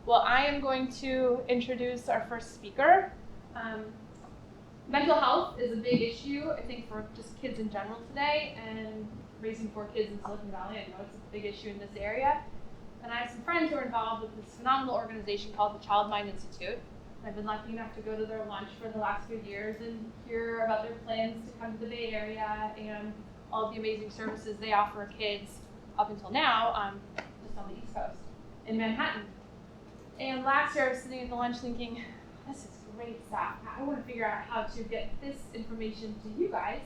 Well, I am going to introduce our first speaker. Mental health is a big issue, I think, for just kids in general today, and raising 4 kids in Silicon Valley, I know it's a big issue in this area. And I have some friends who are involved with this phenomenal organization called the Child Mind Institute. I've been lucky enough to go to their lunch for the last few years and hear about their plans to come to the Bay Area and all of the amazing services they offer kids up until now, just on the East Coast in Manhattan. And last year I was sitting at the lunch thinking, this is great stuff. I want to figure out how to get this information to you guys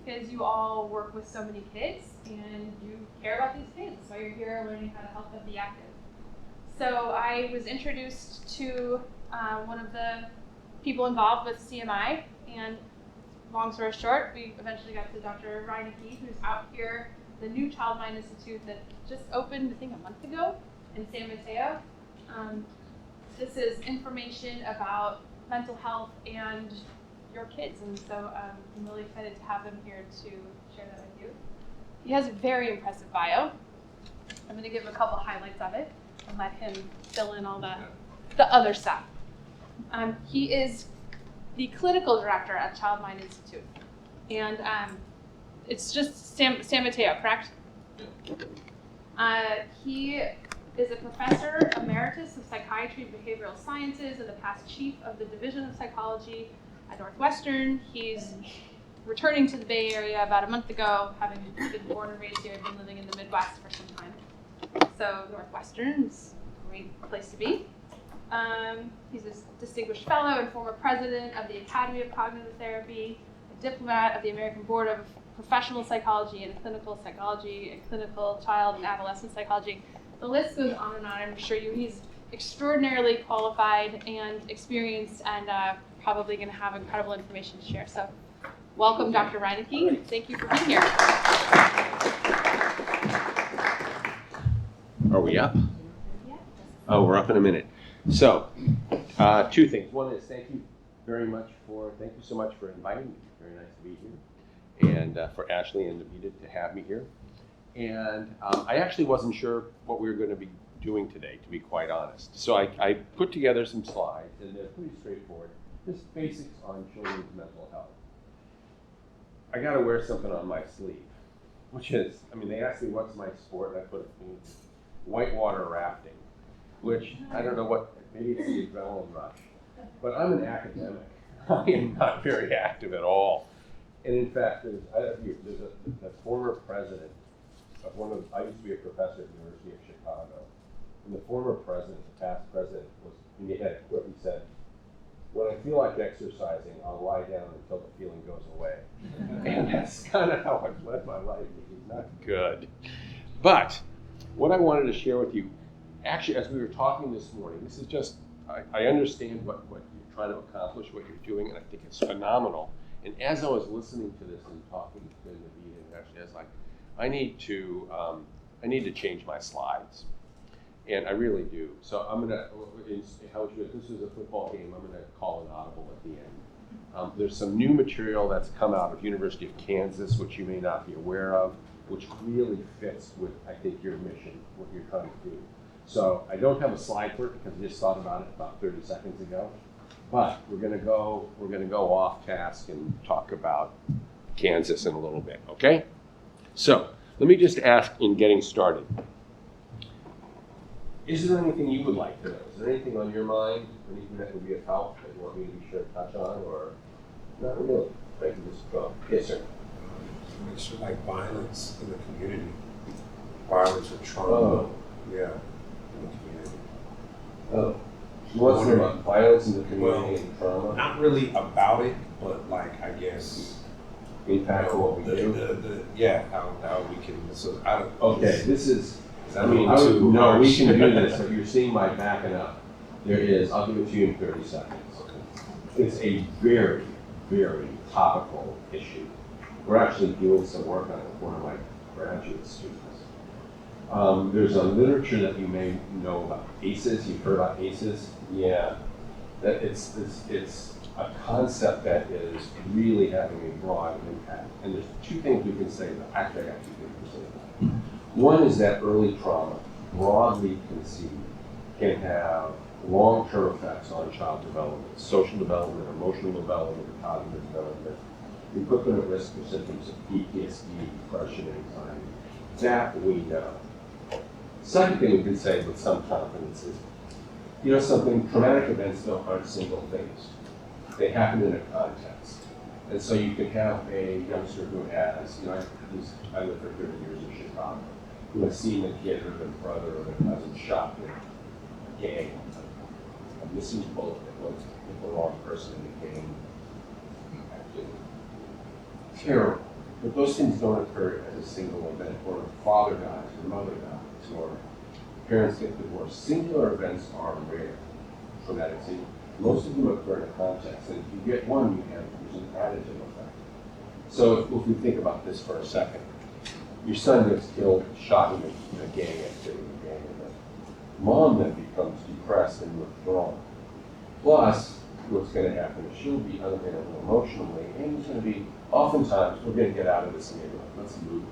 because you all work with so many kids and you care about these kids. So you're here learning how to help them be active. So I was introduced to one of the people involved with CMI, and long story short, we eventually got to Dr. Reinecke, who's out here, the new Child Mind Institute that just opened, I think, a month ago in San Mateo. This is information about mental health and your kids, and so I'm really excited to have him here to share that with you. He has a very impressive bio. I'm going to give a couple highlights of it and let him fill in all the other stuff. He is the clinical director at Child Mind Institute, and it's just San Mateo, correct? He is a professor emeritus of psychiatry and behavioral sciences and the past chief of the division of psychology at Northwestern. He's returning to the Bay Area about a month ago, having been born and raised here, been living in the Midwest for some time. So Northwestern is a great place to be. He's a distinguished fellow and former president of the Academy of Cognitive Therapy, a diplomat of the American Board of Professional Psychology and Clinical Psychology and Clinical Child and Adolescent Psychology. The list goes on and on. I'm sure he's extraordinarily qualified and experienced and probably going to have incredible information to share. So welcome, Dr. Reinecke, and thank you for being here. Are we up? Yeah. Oh, we're up in a minute. So, 2 things. One is thank you so much for inviting me. Very nice to be here. And for Ashley and Navita to have me here. And I actually wasn't sure what we were going to be doing today, to be quite honest. So I put together some slides, and they're pretty straightforward. Just basics on children's mental health. I got to wear something on my sleeve, which is, they asked me what's my sport, and I put whitewater rafting, which I don't know what, maybe it's the adrenaline rush. But I'm an academic. I am not very active at all. And in fact, there's a former president of I used to be a professor at the University of Chicago, and the former president, the past president, he had a quip. He said, "When I feel like exercising, I'll lie down until the feeling goes away." And that's kind of how I've led my life, which is not good. But what I wanted to share with you, actually, as we were talking this morning, this is just, I understand what you're trying to accomplish, what you're doing, and I think it's phenomenal. And as I was listening to this and talking to Navita and Ashley, I was like, I need to change my slides, and I really do. So I'm gonna, this is a football game, I'm gonna call an audible at the end. There's some new material that's come out of University of Kansas, which you may not be aware of, which really fits with, I think, your mission, what you're trying to do. So I don't have a slide for it because I just thought about it about 30 seconds ago. But we're gonna go off task and talk about Kansas in a little bit, okay? So let me just ask in getting started. Is there anything you would like to know? Is there anything on your mind, anything that would be of help that you want me to be sure to touch on, or not really? Thank you, Mr. Go. Yes, sir. Make sure, like, violence in the community, violence or trauma. Oh. Yeah, in the community. Oh. You want to hear about violence in the community and trauma? Not really about it, but like, I guess, impact what we do. How we can. So okay, this is. No, we can do this. So you're seeing my backing up. There is. I'll give it to you in 30 seconds. Okay. It's a very, very topical issue. We're actually doing some work on it with one of my graduate students. There's a literature that you may know about ACEs. You've heard about ACEs? Yeah. That it's a concept that is really having a broad impact. And there's 2 things we can say about it. Actually, I got 2 things to say about it. One is that early trauma, broadly conceived, can have long-term effects on child development, social development, emotional development, cognitive development. We put them at risk for symptoms of PTSD, depression, anxiety. That we know. Second thing we can say with some confidence is, you know something, traumatic events aren't single things. They happen in a context. And so you can have a youngster who has, you know, I lived for 30 years in Chicago, who has seen a kid or their brother or their cousin shot in a gang, a missing bullet that was the wrong person in the gang activity. Terrible. But those things don't occur as a single event, or a father dies, or mother dies, or parents get divorced. Singular events are rare, traumatic things. Most of them occur in a context, and if you get one, you have there's an additive effect. So if we think about this for a second, your son gets killed, shot in a gang activity, and mom then becomes depressed and withdrawn. Plus, what's going to happen is she'll be unavailable emotionally, and it's going to be, oftentimes, we're going to get out of this neighborhood, let's move.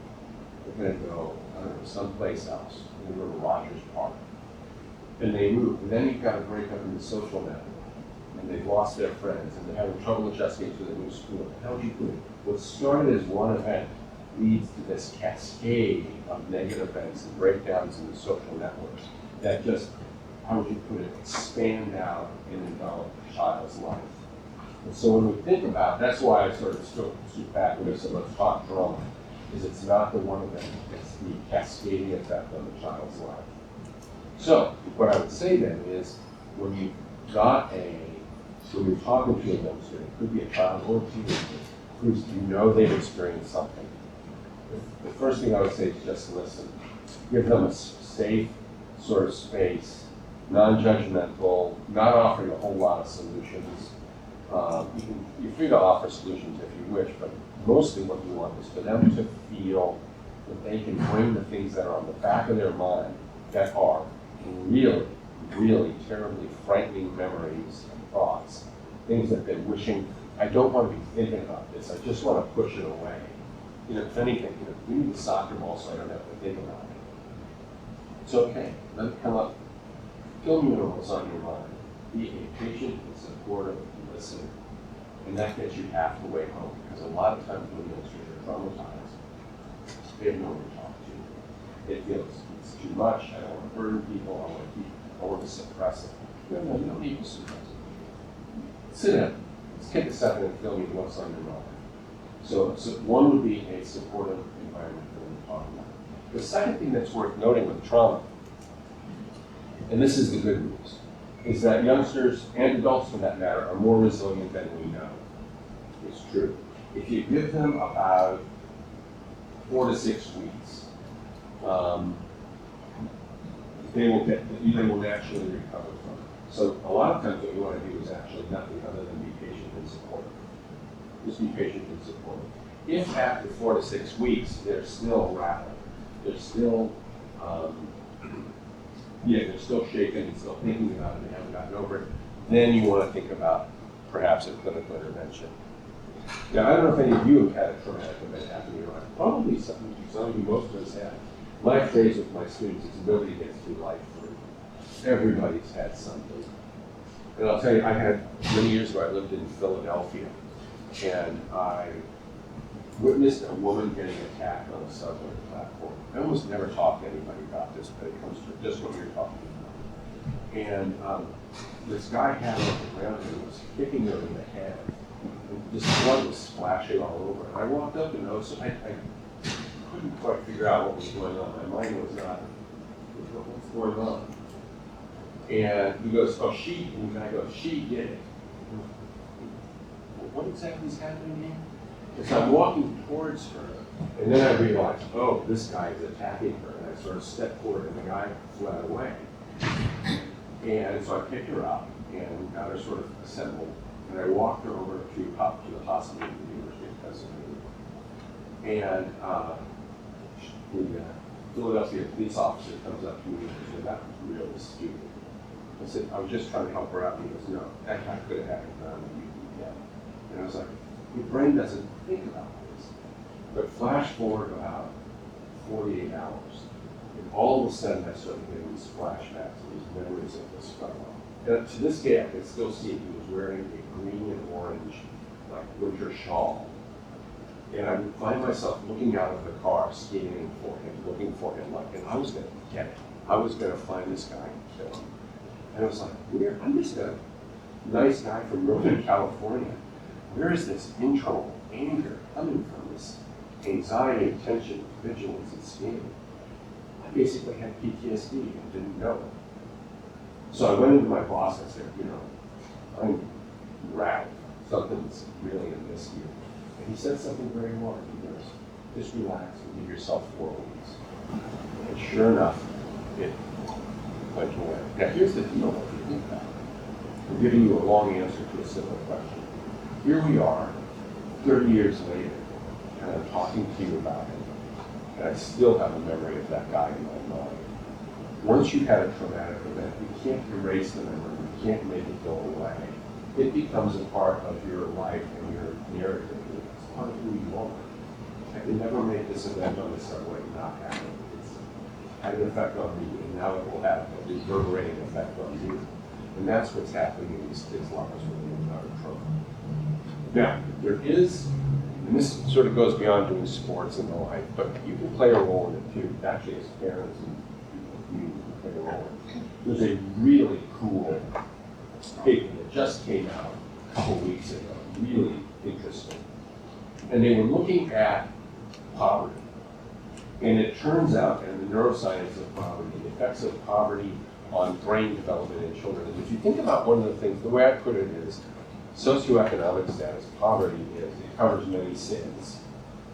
We're going to go, I don't know, someplace else. We're going to go to Rogers Park. And they move, and then you've got to break up in the social network. And they've lost their friends, and they're having trouble adjusting to the new school. How would you put it? What started as one event leads to this cascade of negative events and breakdowns in the social networks that just, how would you put it, expand out and envelop a child's life. And so when we think about, that's why I sort of stood back when I said, let's talk trauma, is it's not the one event, it's the cascading effect on the child's life. So what I would say then is, when you're talking to a youngster, it could be a child or a teenager, who's, you know they've experienced something. The first thing I would say is just listen. Give them a safe sort of space, non-judgmental, not offering a whole lot of solutions. You're free to offer solutions if you wish, but mostly what you want is for them to feel that they can bring the things that are on the back of their mind that are really, really terribly frightening memories and thoughts, things that they're wishing, I don't want to be thinking about this, I just want to push it away. You know, if anything, you know, we need a soccer ball so I don't have to think about it. It's okay, let it come up. Fill me in what's on your mind. Be a patient and supportive and listen. And that gets you half the way home, because a lot of times when youngsters are traumatized, they have no one to talk to. It feels it's too much, I don't want to burden people, I want to suppress it. No, you don't need to suppress it. Sit down. Let's take a second and fill me in what's on your mind. So one would be a supportive environment for them to talk about. The second thing that's worth noting with trauma, and this is the good news, is that youngsters, and adults for that matter, are more resilient than we know. It's true. If you give them about 4 to 6 weeks, they will naturally recover from it. So a lot of times what you want to do is actually nothing other than be patient and supportive. Just be patient and supportive. If after 4 to 6 weeks they're still rattling, they're still, they're still shaken and still thinking about it and they haven't gotten over it, then you want to think about perhaps a clinical intervention. Now, I don't know if any of you have had a traumatic event happen in your life. Probably some of you, most of us have. My phrase with my students is nobody gets through life free. Everybody's had something. And I'll tell you, many years ago, I lived in Philadelphia, and I witnessed a woman getting attacked on a subway platform. I almost never talk to anybody about this, but it comes to just what you're talking about. And this guy had her on the ground and was kicking her in the head. And this blood was splashing all over. And I walked up and noticed, I couldn't quite figure out what was going on. My mind was not, what's going on? And he goes, oh, and the guy goes, she did it. What exactly is happening here? And so I'm walking towards her, and then I realized, oh, this guy is attacking her. And I sort of stepped forward, and the guy fled away. And so I picked her up and got her sort of assembled, and I walked her over to the hospital at the University of Pennsylvania. And the Philadelphia police officer comes up to me and said, that was really stupid. I said, I was just trying to help her out. And he goes, no, that guy could have happened on you. Yeah. And I was like, your brain doesn't think about this. But flash forward about 48 hours, and all of a sudden I started getting these flashbacks, these memories of this fellow. And to this day, I can still see it. He was wearing a green and orange, like, winter shawl. And I would find myself looking out of the car, scanning for him, like, and I was going to get it. I was going to find this guy and kill him. And I was like, weird, I'm just a nice guy from Northern California. Where is this internal anger coming from, this anxiety, tension, vigilance, and scheming? I basically had PTSD and didn't know it. So I went into my boss and I said, I'm rattled. Something's really amiss here. And he said something very wise. He goes, just relax and give yourself 4 weeks. And sure enough, it went away. Now here's the deal, if you think about it. I'm giving you a long answer to a simple question. Here we are, 30 years later, and I'm talking to you about it. And I still have a memory of that guy in my mind. Once you've had a traumatic event, you can't erase the memory, you can't make it go away. It becomes a part of your life and your narrative. It's part of who you are. I can never make this event on the subway not happen. It's had an effect on me, and now it will have a reverberating effect on you. And that's what's happening in these kids' lives when they're in trauma. Now, there is, and this sort of goes beyond doing sports and the like, but you can play a role in it too. Actually, as parents and you can play a role in it. There's a really cool paper that just came out a couple weeks ago, really interesting. And they were looking at poverty. And it turns out, in the neuroscience of poverty, the effects of poverty on brain development in children. And if you think about one of the things, the way I put it is, socioeconomic status, poverty it covers many sins.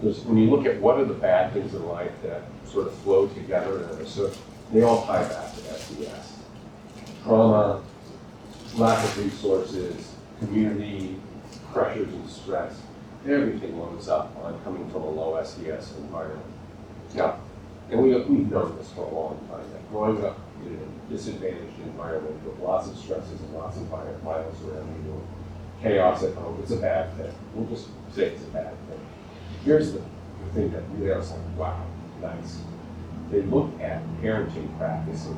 When you look at what are the bad things in life that sort of flow together, so they all tie back to SES. Trauma, lack of resources, community, pressures and stress, everything loads up on coming from a low SES environment. Now, and we've known this for a long time, that growing up in a disadvantaged environment with lots of stresses and lots of violence around you, chaos at home, it's a bad thing. We'll just say it's a bad thing. Here's the thing that really I was like, wow, nice. They look at parenting practices,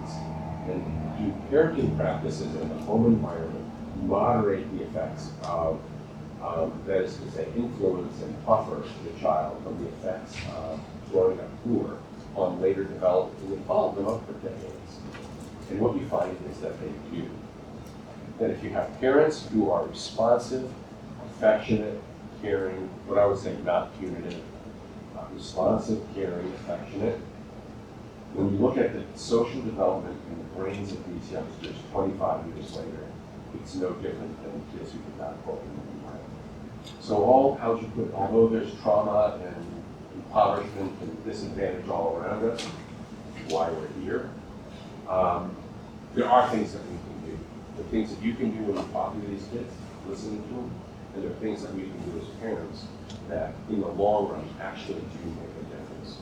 and do parenting practices in the home environment moderate the effects of, that is to say, influence and buffer the child from the effects of growing up poor on later development, and they follow them up for decades. And what you find is that they do. That if you have parents who are responsive, affectionate, caring, what I would say not punitive, responsive, caring, affectionate, when you look at the social development in the brains of these youngsters 25 years later, it's no different than kids who did not grow up in the environment. So although there's trauma and impoverishment and disadvantage all around us, why we're here, there are things that we can do. The things that you can do when you're talking to these kids, listening to them, and there are things that we can do as parents that, in the long run, actually do make a difference.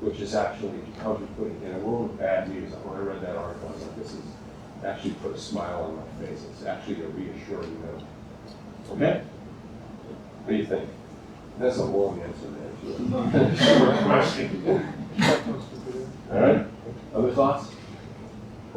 Which is actually, how to put it, in a world of bad news, when I read that article, I was like, this is actually put a smile on my face. It's actually a reassuring note. Okay? What do you think? That's a long answer there. Short question. All right. Other thoughts?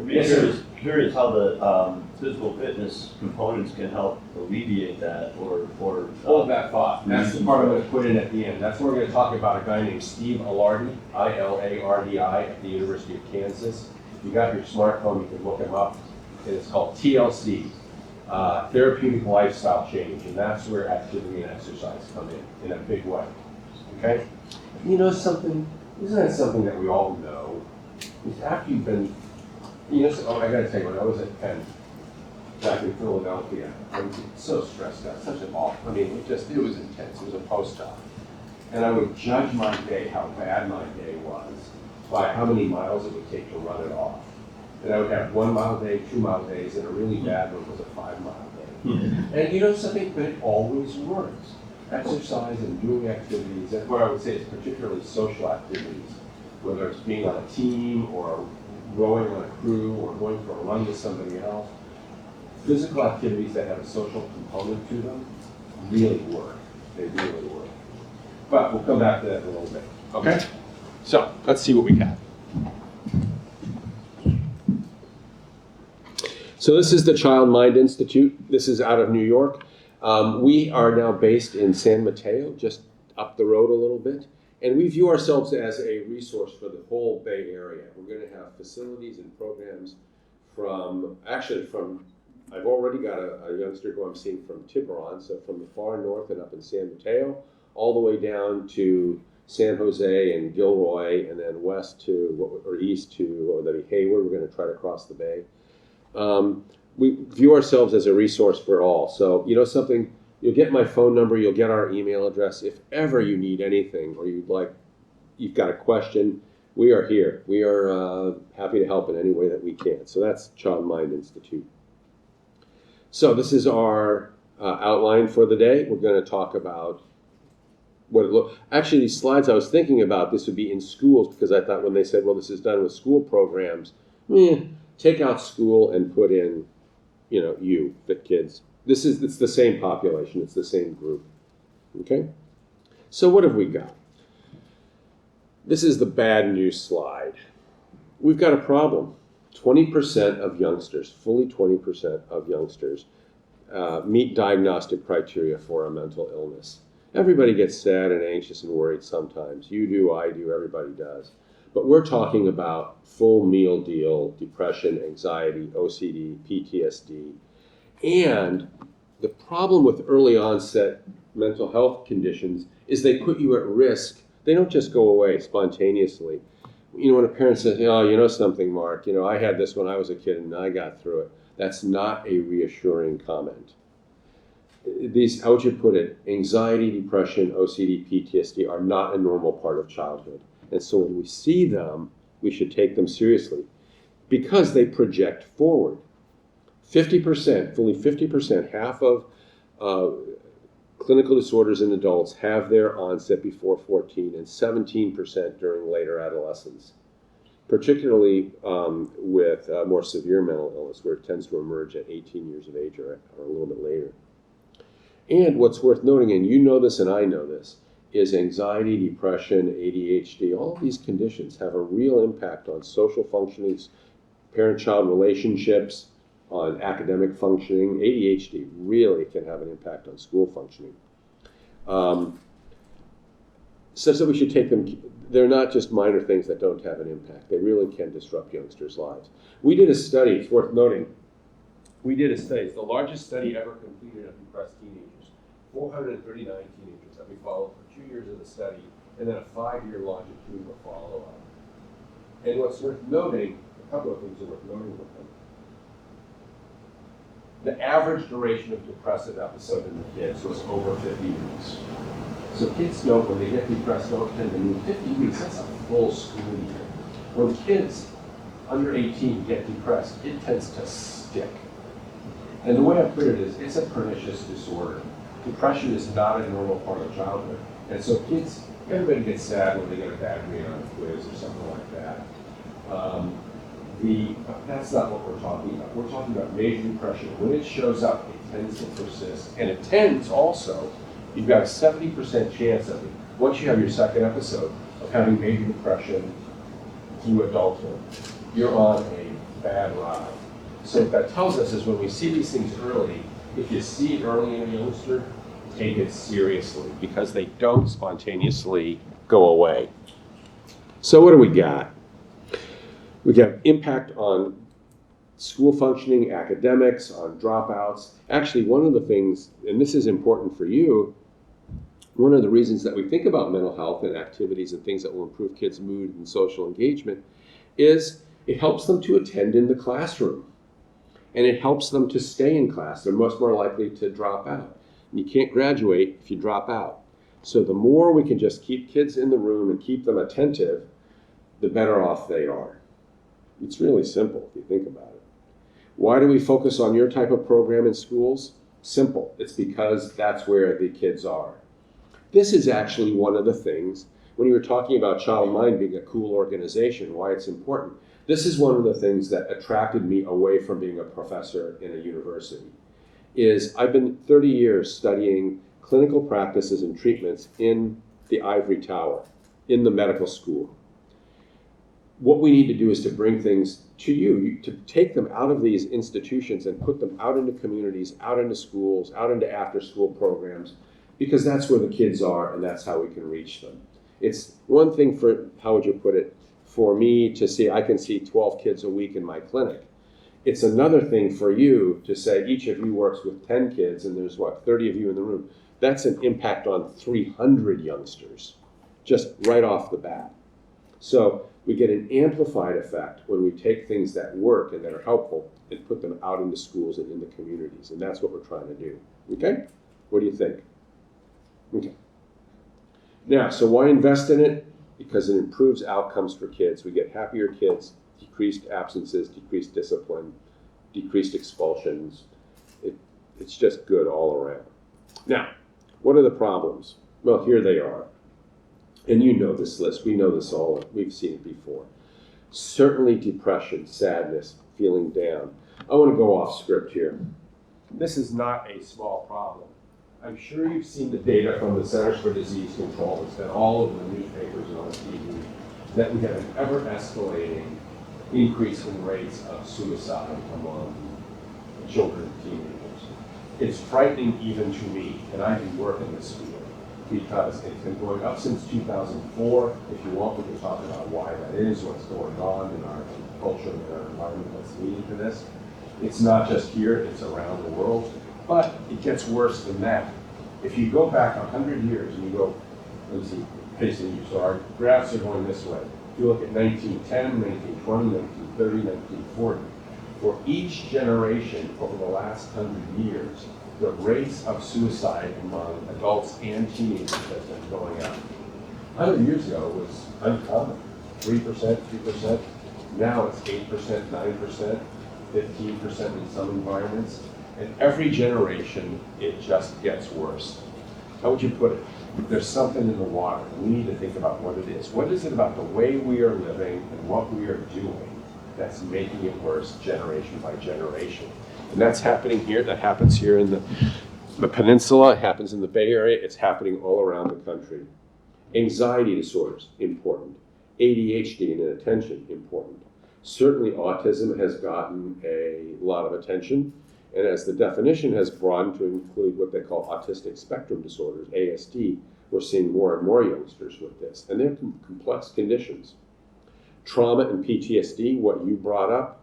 Yes, sir. Curious how the physical fitness components can help alleviate that, or Hold that thought. That's the part I'm going to put in at the end. That's where we're going to talk about a guy named Steve Ilardi, I-L-A-R-D-I, at the University of Kansas. If you got your smartphone, you can look him up. And it's called TLC, Therapeutic Lifestyle Change, and that's where activity and exercise come in a big way. Okay? You know something? Isn't that something that we all know? Is after you've been, I gotta tell you, when I was at Penn, back in Philadelphia, I was so stressed out, such an awful, it was intense, it was a post-op. And I would judge my day, how bad my day was, by how many miles it would take to run it off. And I would have 1 mile day, 2 mile days, and a really bad one was a 5 mile day. And you know something, but it always works. Exercise and doing activities, that's where I would say it's particularly social activities, whether it's being on a team or rowing on a crew or going for a run with somebody else. Physical activities that have a social component to them really work. They really work. But we'll come back to that in a little bit. Okay? So let's see what we got. So this is the Child Mind Institute. This is out of New York. We are now based in San Mateo, just up the road a little bit. And we view ourselves as a resource for the whole Bay Area. We're going to have facilities and programs from I've already got a youngster who I'm seeing from Tiburon, so from the far north and up in San Mateo, all the way down to San Jose and Gilroy, and then west to, or east to, what would that be, Hayward. We're going to try to cross the bay. We view ourselves as a resource for all. So, you know something, you'll get my phone number, you'll get our email address. If ever you need anything or you've got a question, we are here. We are happy to help in any way that we can. So that's Child Mind Institute. So this is our outline for the day. We're going to talk about what it looks. Actually, these slides I was thinking about, this would be in schools, because I thought when they said, well, this is done with school programs, take out school and put in, the kids. It's the same population, it's the same group. Okay? So what have we got? This is the bad news slide. We've got a problem. 20% of youngsters, fully 20% of youngsters, meet diagnostic criteria for a mental illness. Everybody gets sad and anxious and worried sometimes. You do, I do, everybody does. But we're talking about full meal deal, depression, anxiety, OCD, PTSD. And the problem with early onset mental health conditions is they put you at risk. They don't just go away spontaneously. When a parent says, oh, you know something, Mark, I had this when I was a kid and I got through it. That's not a reassuring comment. How would you put it? Anxiety, depression, OCD, PTSD are not a normal part of childhood. And so when we see them, we should take them seriously because they project forward. 50%, fully 50%, half of clinical disorders in adults have their onset before 14 and 17% during later adolescence, particularly with more severe mental illness where it tends to emerge at 18 years of age or a little bit later. And what's worth noting, and you know this and I know this, is anxiety, depression, ADHD, all of these conditions have a real impact on social functioning, parent-child relationships, on academic functioning. ADHD really can have an impact on school functioning. Such that we should take them, they're not just minor things that don't have an impact. They really can disrupt youngsters' lives. We did a study, it's worth noting, it's the largest study ever completed of depressed teenagers. 439 teenagers that we followed for 2 years of the study, and then a 5-year longitudinal follow-up. And what's worth noting, a couple of things are worth noting with them. The average duration of depressive episode in the kids was over 50 weeks. So kids don't, when they get depressed, don't tend to move 50 weeks. That's a full school year. When kids under 18 get depressed, it tends to stick. And the way I put it is, it's a pernicious disorder. Depression is not a normal part of childhood. And so everybody gets sad when they get a bad grade on a quiz or something like that. That's not what we're talking about. We're talking about major depression. When it shows up, it tends to persist. And it tends also, you've got a 70% chance of it, once you have your second episode, of having major depression through adulthood. You're on a bad ride. So what that tells us is when we see these things early, if you see it early in a youngster, take it seriously because they don't spontaneously go away. So what do we got? We got impact on school functioning, academics, on dropouts. Actually, one of the things, and this is important for you, one of the reasons that we think about mental health and activities and things that will improve kids' mood and social engagement is it helps them to attend in the classroom. And it helps them to stay in class. They're much more likely to drop out. And you can't graduate if you drop out. So the more we can just keep kids in the room and keep them attentive, the better off they are. It's really simple if you think about it. Why do we focus on your type of program in schools? Simple. It's because that's where the kids are. This is actually one of the things, when you were talking about Child Mind being a cool organization, why it's important. This is one of the things that attracted me away from being a professor in a university, is I've been 30 years studying clinical practices and treatments in the ivory tower, in the medical school. what we need to do is to bring things to you, to take them out of these institutions and put them out into communities, out into schools, out into after-school programs, because that's where the kids are and that's how we can reach them. It's one thing for, how would you put it, for me to see, I can see 12 kids a week in my clinic. It's another thing for you to say each of you works with 10 kids and there's 30 of you in the room. That's an impact on 300 youngsters, just right off the bat. So we get an amplified effect when we take things that work and that are helpful and put them out into schools and into communities. And that's what we're trying to do. Okay? What do you think? Okay. Now, so why invest in it? Because it improves outcomes for kids. We get happier kids, decreased absences, decreased discipline, decreased expulsions. It's just good all around. Now, what are the problems? Well, here they are. And you know this list. We know this all. We've seen it before. Certainly depression, sadness, feeling down. I want to go off script here. This is not a small problem. I'm sure you've seen the data from the Centers for Disease Control. It's been all over the newspapers and on TV that we have an ever-escalating increase in rates of suicide among children and teenagers. It's frightening even to me, and I do work in this field, because it's been going up since 2004. If you want, we can talk about why that is, what's going on in our culture and our environment that's leading to this. It's not just here, it's around the world, but it gets worse than that. If you go back 100 years and you go, let's see, facing you, so our graphs are going this way. If you look at 1910, 1920, 1930, 1940, for each generation over the last 100 years, the rates of suicide among adults and teenagers has been going up. 100 years ago it was uncommon, 3%, 2%. Now it's 8%, 9%, 15% in some environments. And every generation, it just gets worse. How would you put it? There's something in the water. We need to think about what it is. What is it about the way we are living and what we are doing that's making it worse generation by generation? And that's happening here. That happens here in the peninsula. It happens in the Bay Area. It's happening all around the country. Anxiety disorders, important. ADHD and inattention, important. Certainly autism has gotten a lot of attention. And as the definition has broadened to include what they call autistic spectrum disorders, ASD, we're seeing more and more youngsters with this. And they're complex conditions. Trauma and PTSD, what you brought up,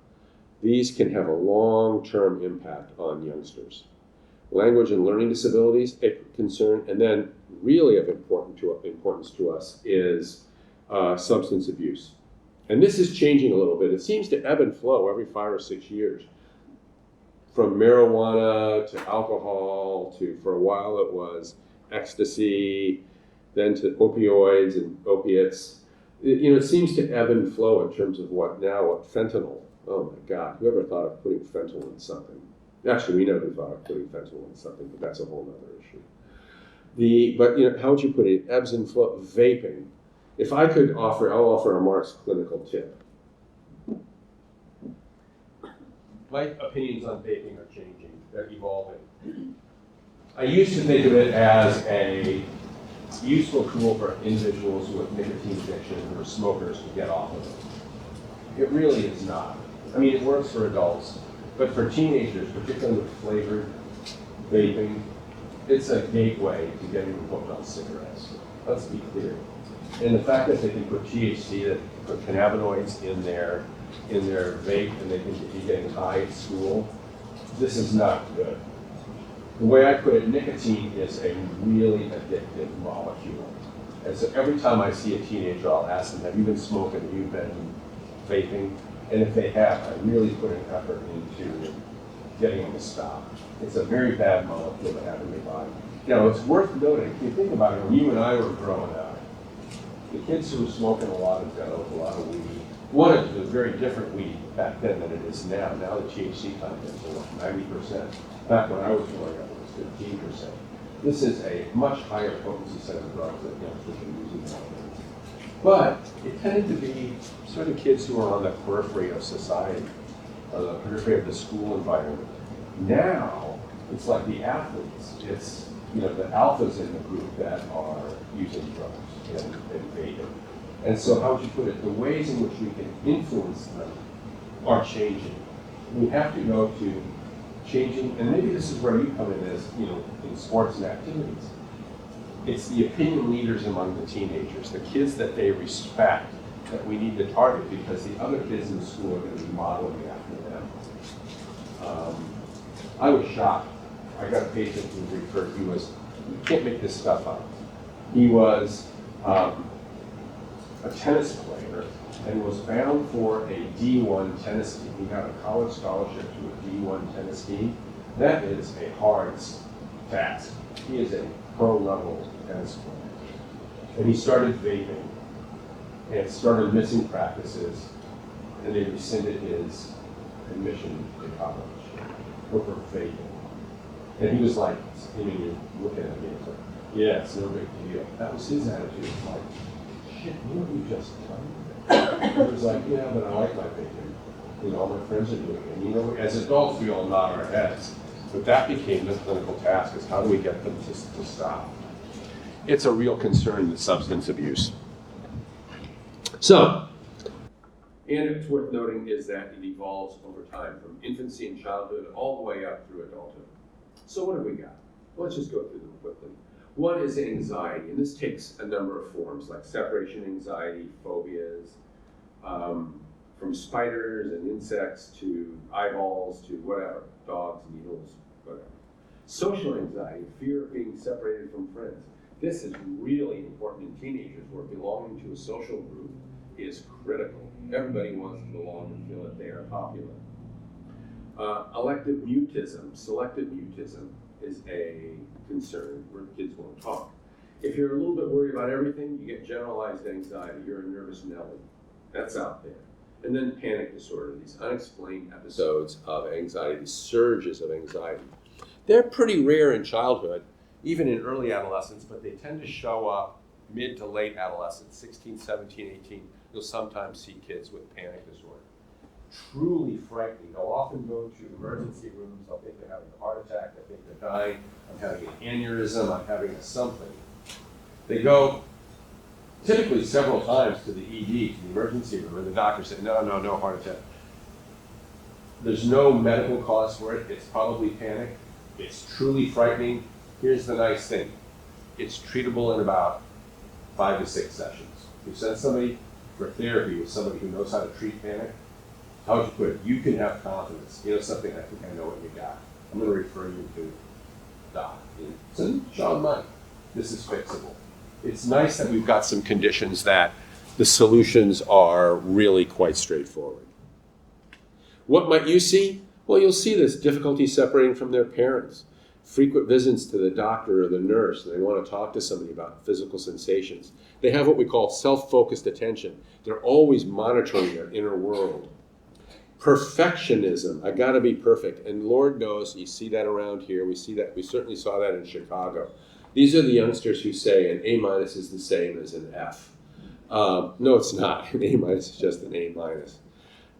these can have a long-term impact on youngsters. Language and learning disabilities, a concern, and then really of importance to us is substance abuse. And this is changing a little bit. It seems to ebb and flow every 5 or 6 years. From marijuana to alcohol to, for a while it was ecstasy, then to opioids and opiates. It seems to ebb and flow in terms of what fentanyl. Oh my God, whoever thought of putting fentanyl in something? Actually, we never thought of putting fentanyl in something, but that's a whole other issue. But how would you put it? Ebbs and flow. Vaping. If I could offer, I'll offer a Mark's clinical tip. My opinions on vaping are changing. They're evolving. I used to think of it as a useful tool for individuals with nicotine addiction or smokers to get off of it. It really is not. I mean, it works for adults, but for teenagers, particularly with flavored vaping, it's a gateway to getting hooked on cigarettes. Let's be clear. And the fact that they can put THC, that put cannabinoids in their vape, and they can be getting high at school, this is not good. The way I put it, nicotine is a really addictive molecule. And so every time I see a teenager, I'll ask them, have you been smoking? Have you been vaping? And if they have, I really put an effort into getting them to stop. It's a very bad molecule to have in your body. It's worth noting, if you think about it, when you and I were growing up, the kids who were smoking a lot of dope, a lot of weed, one, it was a very different weed back then than it is now. Now the THC content is like 90%. Back when I was growing up, it was 15%. This is a much higher potency set of drugs that youngsters are using nowadays. But it tended to be sort of kids who are on the periphery of society, or the periphery of the school environment. Now, it's like the athletes. It's, the alphas in the group that are using drugs and vaping. And so how would you put it? The ways in which we can influence them are changing. We have to go to changing, and maybe this is where you come in as, in sports and activities. It's the opinion leaders among the teenagers, the kids that they respect, that we need to target because the other kids in school are going to be modeling after them. I was shocked. I got a patient who was referred. You can't make this stuff up. He was a tennis player and was bound for a D1 tennis team. He got a college scholarship to a D1 tennis team. That is a hard task. He is a pro-level tennis player. And he started vaping and started missing practices, and they rescinded his admission to college over vaping. And he was like, you're looking at me, it's like, yeah, it's no big deal. That was his attitude. It's like, shit, what have you just done? He was like, yeah, but I like my vaping. All my friends are doing it. And as adults, we all nod our heads. But that became the clinical task, is how do we get them to stop? It's a real concern, the substance abuse. So, and it's worth noting is that it evolves over time, from infancy and childhood all the way up through adulthood. So what have we got? Well, let's just go through them quickly. One is anxiety, and this takes a number of forms, like separation anxiety, phobias, from spiders and insects to eyeballs to whatever, dogs, needles, whatever. Social anxiety, fear of being separated from friends. This is really important in teenagers, where belonging to a social group is critical. Everybody wants to belong and feel that they are popular. Elective mutism, selective mutism is a concern where kids won't talk. If you're a little bit worried about everything, you get generalized anxiety. You're a nervous Nelly. That's out there. And then panic disorder, these unexplained episodes of anxiety, these surges of anxiety. They're pretty rare in childhood, even in early adolescence, but they tend to show up mid to late adolescence, 16, 17, 18. You'll sometimes see kids with panic disorder. Truly frightening. They'll often go to emergency rooms. They'll think they're having a heart attack. They think they're dying. I'm having an aneurysm. I'm having a something. They go typically several times to the ED, to the emergency room, and the doctor said, no heart attack. There's no medical cause for it. It's probably panic. It's truly frightening. Here's the nice thing. It's treatable in about 5 to 6 sessions. You send somebody for therapy with somebody who knows how to treat panic, how would you put it? You can have confidence. Something, I think I know what you got. I'm going to refer you to Doc. Send Sean money. This is fixable. It's nice that we've got some conditions that the solutions are really quite straightforward. What might you see? Well, you'll see this difficulty separating from their parents, frequent visits to the doctor or the nurse, and they want to talk to somebody about physical sensations. They have what we call self-focused attention. They're always monitoring their inner world. Perfectionism, I gotta be perfect. And Lord knows, you see that around here. We see that, we certainly saw that in Chicago. These are the youngsters who say an A- is the same as an F. No, it's not. An A- is just an A-.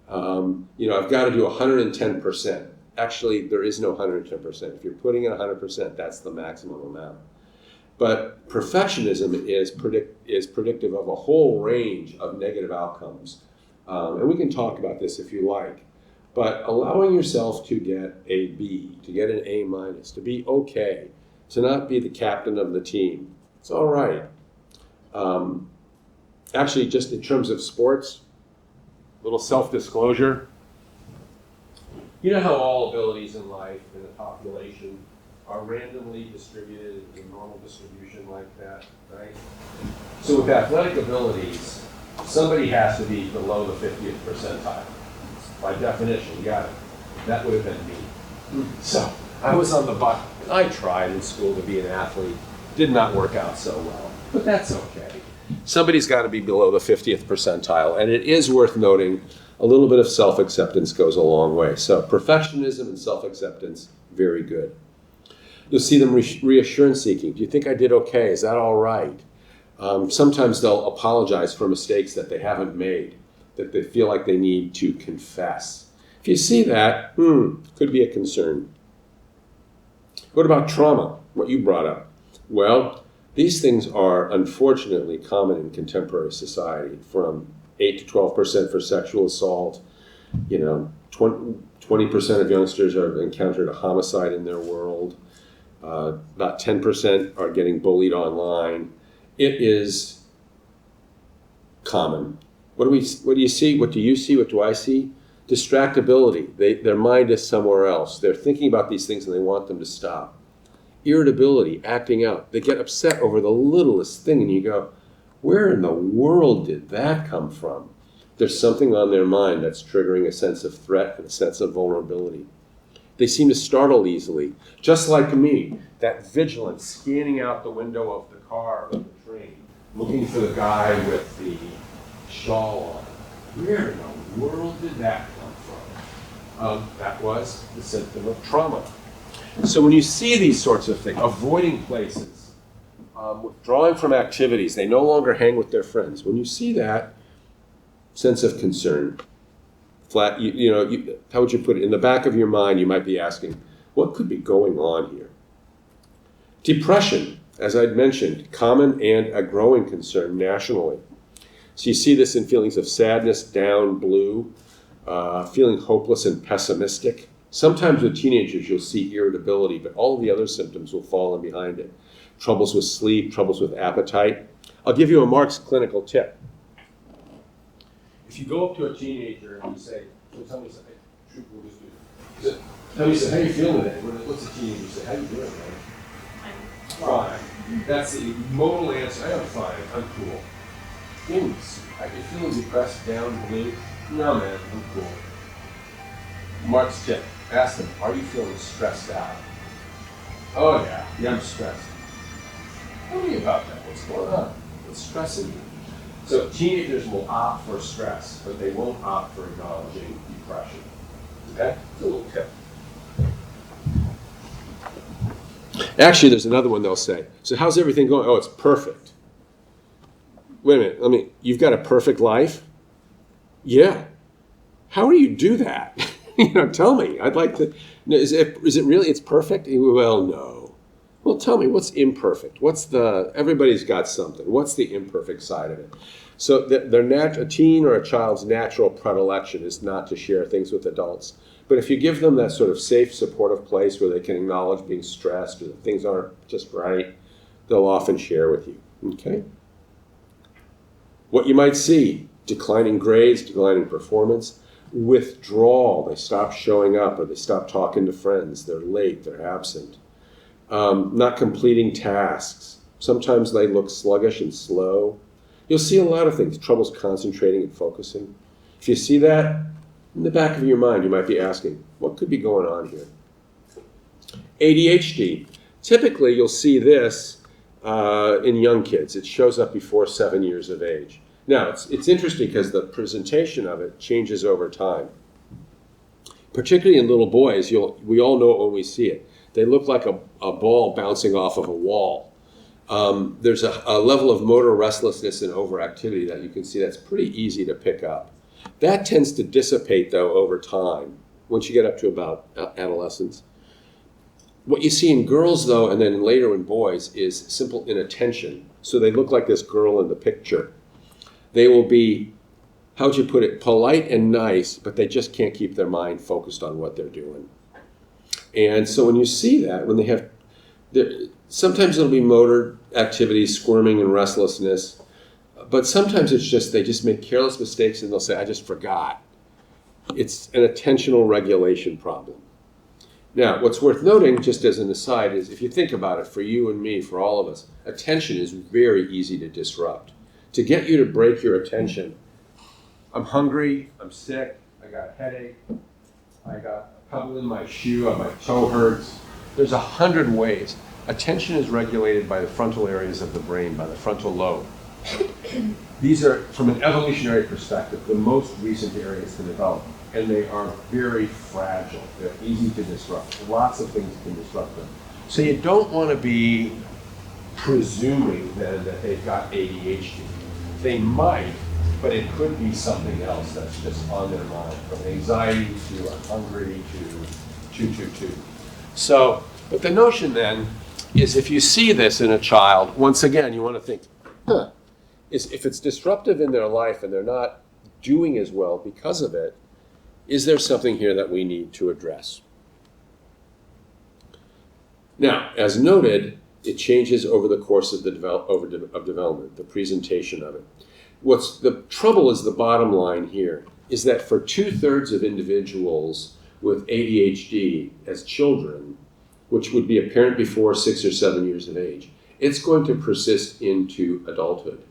I've got to do 110%. Actually, there is no 110%. If you're putting in 100%, that's the maximum amount. But perfectionism is predictive of a whole range of negative outcomes. And we can talk about this if you like. But allowing yourself to get a B, to get an A-, to be okay, to not be the captain of the team, it's all right. Actually, just in terms of sports, little self-disclosure. You know how all abilities in life in a population are randomly distributed in normal distribution like that, right? So with athletic abilities, somebody has to be below the 50th percentile. By definition, you got it. That would have been me. So I was on the buck. I tried in school to be an athlete. Did not work out so well, but that's okay. Somebody's got to be below the 50th percentile, and it is worth noting a little bit of self-acceptance goes a long way. So perfectionism and self-acceptance, very good. You'll see them reassurance seeking. Do you think I did okay? Is that all right? Sometimes they'll apologize for mistakes that they haven't made, that they feel like they need to confess. If you see that, could be a concern. What about trauma? What you brought up? Well, These things are unfortunately common in contemporary society, from 8 to 12% for sexual assault. 20% of youngsters have encountered a homicide in their world. About 10% are getting bullied online. It is common. What do you see? What do you see? What do I see? Distractibility. Their mind is somewhere else. They're thinking about these things and they want them to stop. Irritability, acting out. They get upset over the littlest thing and you go, where in the world did that come from? There's something on their mind that's triggering a sense of threat and a sense of vulnerability. They seem to startle easily, just like me, that vigilance, scanning out the window of the car or the train, looking for the guy with the shawl on. Where in the world did that come from? That was the symptom of trauma. So when you see these sorts of things, avoiding places, withdrawing from activities, they no longer hang with their friends. When you see that, sense of concern, how would you put it? In the back of your mind, you might be asking, what could be going on here? Depression, as I'd mentioned, common and a growing concern nationally. So you see this in feelings of sadness, down, blue, feeling hopeless and pessimistic. Sometimes with teenagers, you'll see irritability, but all of the other symptoms will fall in behind it. Troubles with sleep, troubles with appetite. I'll give you a Mark's clinical tip. If you go up to a teenager and you say, tell me, how you feeling today? What's a teenager say? How you doing, man? I'm fine. That's the modal answer. I'm fine. I'm cool. Things. Are you feeling depressed, down, blue? No, man. I'm cool. Mark's tip. Ask them, are you feeling stressed out? Oh, yeah. Yeah, I'm stressed. Tell me about that. What's going on? What's stressing you? So teenagers will opt for stress, but they won't opt for acknowledging depression. Okay? It's a little tip. Actually, there's another one they'll say. So how's everything going? Oh, it's perfect. Wait a minute. You've got a perfect life? Yeah. How do you do that? Tell me. I'd like to. Is it really? It's perfect? Well, no. Well, tell me, what's imperfect? Everybody's got something. What's the imperfect side of it? So a teen or a child's natural predilection is not to share things with adults. But if you give them that sort of safe, supportive place where they can acknowledge being stressed or that things aren't just right, they'll often share with you. Okay? What you might see, declining grades, declining performance, withdrawal. They stop showing up or they stop talking to friends. They're late, they're absent. Not completing tasks. Sometimes they look sluggish and slow. You'll see a lot of things, troubles concentrating and focusing. If you see that, in the back of your mind, you might be asking, what could be going on here? ADHD. Typically, you'll see this in young kids. It shows up before 7 years of age. Now, it's interesting because the presentation of it changes over time. Particularly in little boys, we all know it when we see it. They look like a ball bouncing off of a wall. There's a level of motor restlessness and overactivity that you can see that's pretty easy to pick up. That tends to dissipate, though, over time, once you get up to about adolescence. What you see in girls, though, and then later in boys, is simple inattention. So they look like this girl in the picture. They will be, how'd you put it, polite and nice, but they just can't keep their mind focused on what they're doing. And so when you see that, when they have, sometimes it'll be motor activities, squirming and restlessness, but sometimes it's just, they just make careless mistakes and they'll say, I just forgot. It's an attentional regulation problem. Now, what's worth noting, just as an aside, is if you think about it, for you and me, for all of us, attention is very easy to disrupt. To get you to break your attention, I'm hungry, I'm sick, I got a headache, I got a pebble in my shoe, my toe hurts. There's 100 ways. Attention is regulated by the frontal areas of the brain, by the frontal lobe. These are, from an evolutionary perspective, the most recent areas to develop, and they are very fragile. They're easy to disrupt. Lots of things can disrupt them. So you don't want to be presuming then that they've got ADHD. They might, but it could be something else that's just on their mind, from anxiety to hungry to. So, but the notion then is if you see this in a child, once again, you want to think, if it's disruptive in their life and they're not doing as well because of it, is there something here that we need to address? Now, as noted, it changes over the course of development, the presentation of it. What's the trouble is the bottom line here is that for 2/3 of individuals with ADHD as children, which would be apparent before 6 or 7 years of age, it's going to persist into adulthood.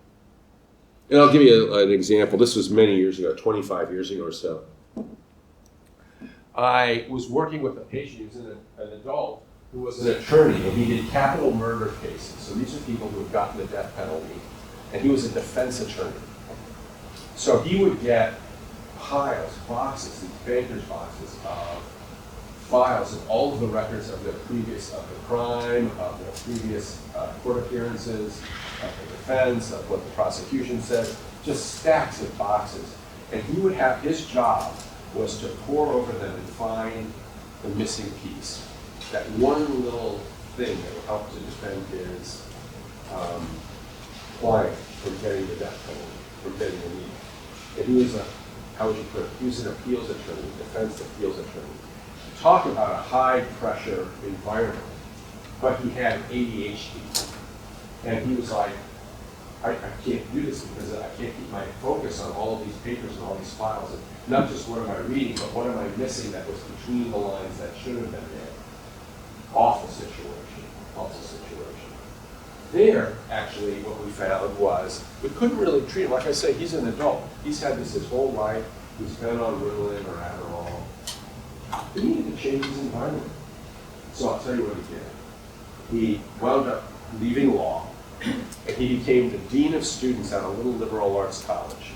And I'll give you an example. This was many years ago, 25 years ago or so. I was working with a patient who was an adult who was an attorney, and he did capital murder cases. So these are people who have gotten the death penalty, and he was a defense attorney. So he would get piles, boxes, these banker's boxes of files of all of the records of the crime, of the previous court appearances, of the defense, of what the prosecution said, just stacks of boxes. And he would have, his job was to pore over them and find the missing piece. That one little thing that would help to defend his client from getting the death penalty, from getting the lead. And he was how would you put it? He was an appeals attorney, defense appeals attorney. Talk about a high pressure environment, but he had ADHD. And he was like, I can't do this because I can't keep my focus on all of these papers and all these files. And not just what am I reading, but what am I missing that was between the lines that should have been there. Awful situation, awful situation. There, actually, what we found was we couldn't really treat him. Like I say, he's an adult. He's had this his whole life. He's been on Ritalin or Adderall. He needed to change his environment. So I'll tell you what he did. He wound up leaving law, and he became the dean of students at a little liberal arts college.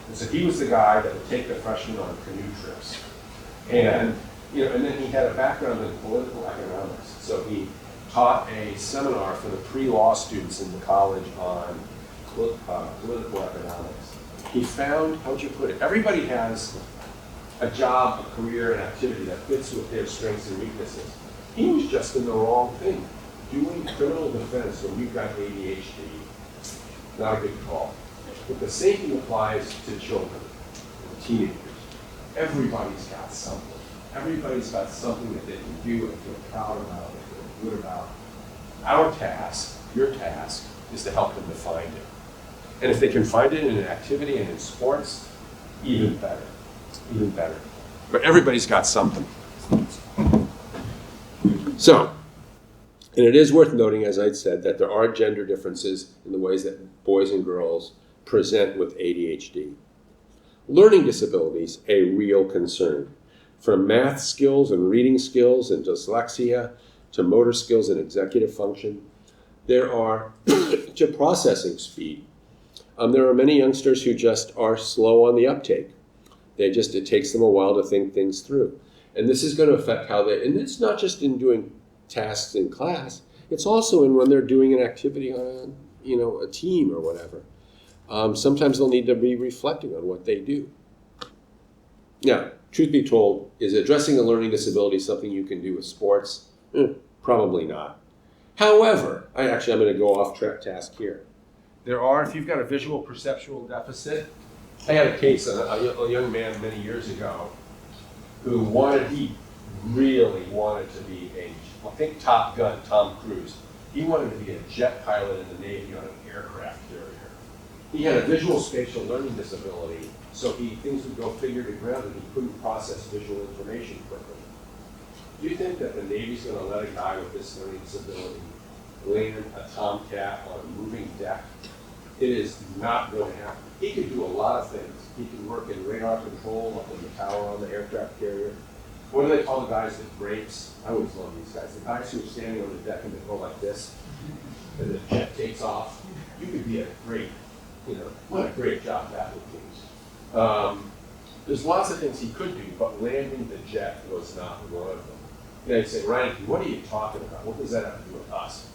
And so he was the guy that would take the freshmen on canoe trips. And and then he had a background in political economics. So he taught a seminar for the pre-law students in the college on political economics. He found, how would you put it, everybody has a job, a career, an activity that fits with their strengths and weaknesses. He was just in the wrong thing. Doing criminal defense when you've got ADHD, not a good call. But the same thing applies to children and teenagers. Everybody's got something. Everybody's got something that they can do and feel proud about and feel good about. Our task, your task, is to help them to find it. And if they can find it in an activity and in sports, even better, even better. But everybody's got something. So, and it is worth noting, as I'd said, that there are gender differences in the ways that boys and girls present with ADHD. Learning disabilities, a real concern. From math skills and reading skills and dyslexia to motor skills and executive function, there are to processing speed. There are many youngsters who just are slow on the uptake. It takes them a while to think things through. And this is going to affect how and it's not just in doing tasks in class, it's also in when they're doing an activity on a team or whatever. Sometimes they'll need to be reflecting on what they do. Now, truth be told, is addressing a learning disability something you can do with sports? Probably not. However, I'm going to go off task here. There are, if you've got a visual perceptual deficit, I had a case, a young man many years ago who he really wanted to be I think Top Gun, Tom Cruise. He wanted to be a jet pilot in the Navy on an aircraft carrier. He had a visual spatial learning disability, so things would go finger to ground and he couldn't process visual information quickly. Do you think that the Navy's going to let a guy with this learning disability land a Tomcat on a moving deck? It is not going to happen. He could do a lot of things. He could work in radar control up in the tower on the aircraft carrier. What do they call the guys that brakes? I always love these guys. The guys who are standing on the deck and they go like this, and the jet takes off. You could be what a great job that would be. There's lots of things he could do, but landing the jet was not one of them. They say, Reinecke, what are you talking about? What does that have to do with us?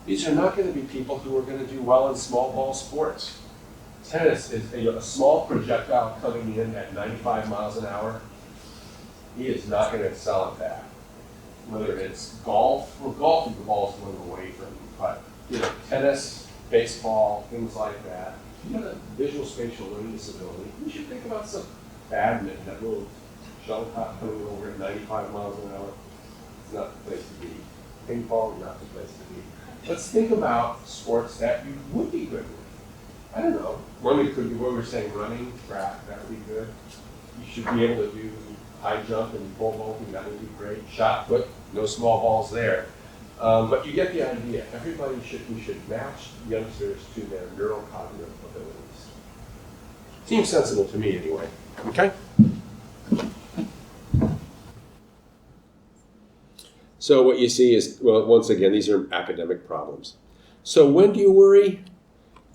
These are not going to be people who are going to do well in small ball sports. Tennis is a small projectile coming in at 95 miles an hour. He is not going to excel at that. Whether it's golf. Well, golf, the ball's going away from you, but tennis, baseball, things like that. If you have a visual spatial learning disability, you should think about some badminton, that little shuttlecock coming over at 95 miles an hour. It's not the place to be. Ping pong, not the place to be. Let's think about sports that you would be good with. I don't know. One could be what we're saying, running, track, that would be good. You should be able to do high jump and pole vaulting, that would be great. Shot put, no small balls there. But you get the idea. We should match youngsters to their neurocognitive abilities. Seems sensible to me anyway. Okay? So what you see is, well, once again, these are academic problems. So when do you worry?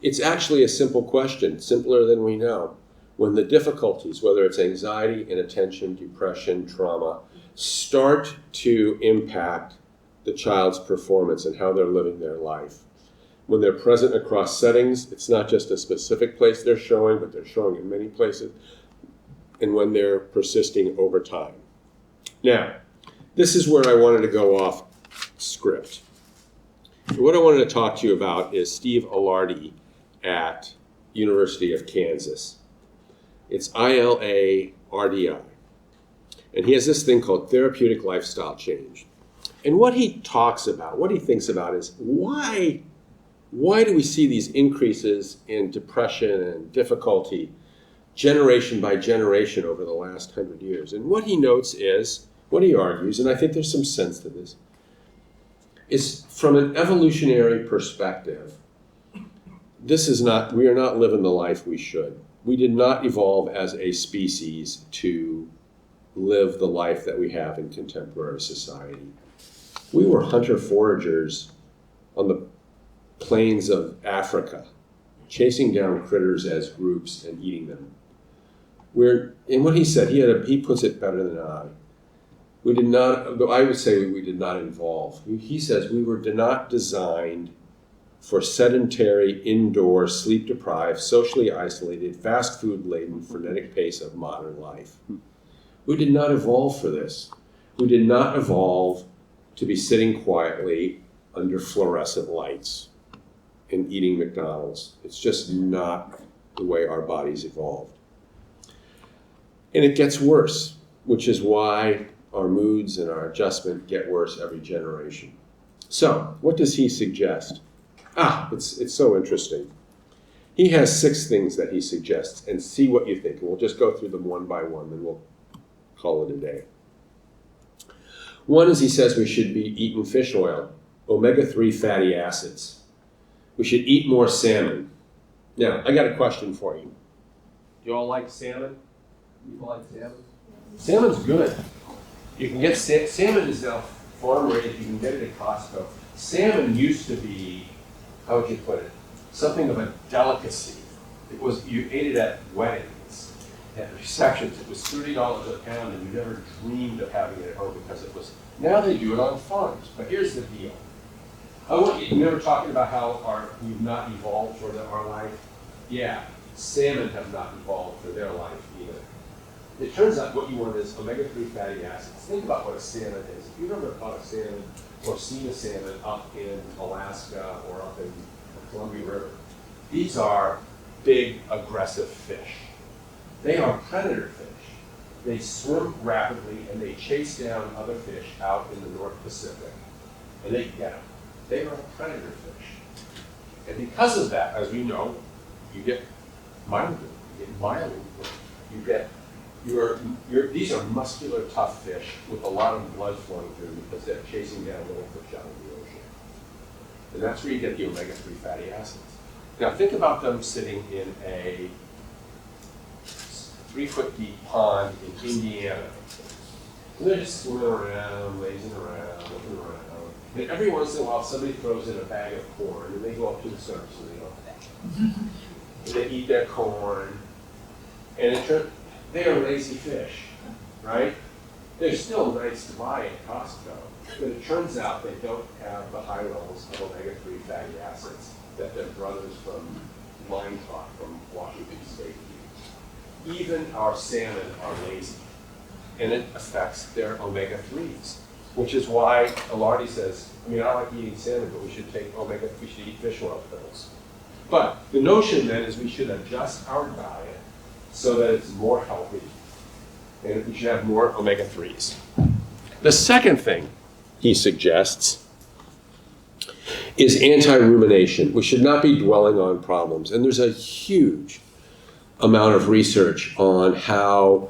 It's actually a simple question, simpler than we know. When the difficulties, whether it's anxiety, inattention, depression, trauma, start to impact the child's performance and how they're living their life. When they're present across settings, it's not just a specific place they're showing, but they're showing in many places. And when they're persisting over time. Now, this is where I wanted to go off script. What I wanted to talk to you about is Steve Alardi at University of Kansas. It's ILA-RDI. And he has this thing called therapeutic lifestyle change. And what he talks about, what he thinks about is why do we see these increases in depression and difficulty generation by generation over the last 100 years? And what he notes is, what he argues, and I think there's some sense to this, is from an evolutionary perspective, we are not living the life we should. We did not evolve as a species to live the life that we have in contemporary society. We were hunter-foragers on the plains of Africa, chasing down critters as groups and eating them. And what he said, he puts it better than I. We did not, I would say we did not evolve. He says we were not designed for sedentary, indoor, sleep-deprived, socially isolated, fast food-laden, frenetic pace of modern life. We did not evolve for this. We did not evolve to be sitting quietly under fluorescent lights and eating McDonald's. It's just not the way our bodies evolved. And it gets worse, which is why our moods and our adjustment get worse every generation. So, what does he suggest? It's so interesting. He has 6 things that he suggests, and see what you think. And we'll just go through them one by one, then we'll call it a day. One is he says we should be eating fish oil, omega-3 fatty acids. We should eat more salmon. Now, I got a question for you. Do you all like salmon? People like salmon? Salmon's good. You can get salmon is now farm raised. You can get it at Costco. Salmon used to be, how would you put it, something of a delicacy. You ate it at weddings, at receptions. It was $30 a pound, and you never dreamed of having it at home because it was. Now they do it on farms. But here's the deal. You ever talking about how we've not evolved for our life? Yeah, salmon have not evolved for their life either. It turns out what you want is omega-3 fatty acids. Think about what a salmon is. If you've ever caught a salmon or seen a salmon up in Alaska or up in the Columbia River, these are big, aggressive fish. They are predator fish. They swim rapidly and they chase down other fish out in the North Pacific. And they get them. They are a predator fish. And because of that, as we know, you get myelin. These are muscular, tough fish with a lot of blood flowing through because they're chasing down little fish out in the ocean. And that's where you get the omega-3 fatty acids. Now think about them sitting in a 3-foot deep pond in Indiana. And they're just swimming around, lazing around, looking around. And every once in a while somebody throws in a bag of corn and they go up to the surface and they eat their corn. And they are lazy fish, right? They're still nice to buy at Costco, but it turns out they don't have the high levels of omega-3 fatty acids that their brothers from line caught from Washington State use. Even our salmon are lazy, and it affects their omega-3s. which is why Alardi says, I mean, I like eating salmon, but we should eat fish oil pills. But the notion then is we should adjust our diet so that it's more healthy, and we should have more omega-3s. The second thing he suggests is anti-rumination. We should not be dwelling on problems. And there's a huge amount of research on how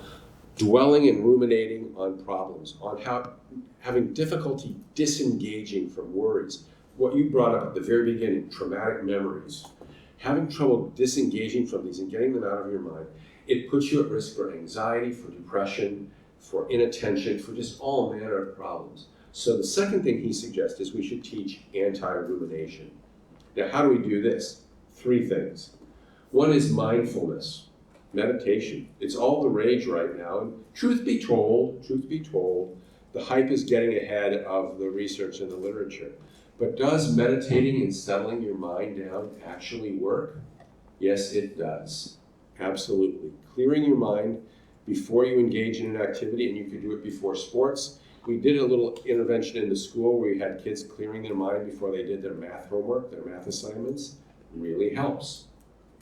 dwelling and ruminating on problems, on how having difficulty disengaging from worries. What you brought up at the very beginning, traumatic memories, having trouble disengaging from these and getting them out of your mind, it puts you at risk for anxiety, for depression, for inattention, for just all manner of problems. So the second thing he suggests is we should teach anti-rumination. Now, how do we do this? 3 things. One is mindfulness, meditation. It's all the rage right now. And truth be told, the hype is getting ahead of the research and the literature. But does meditating and settling your mind down actually work? Yes, it does. Absolutely. Clearing your mind before you engage in an activity, and you could do it before sports. We did a little intervention in the school where we had kids clearing their mind before they did their math homework, their math assignments. It really helps.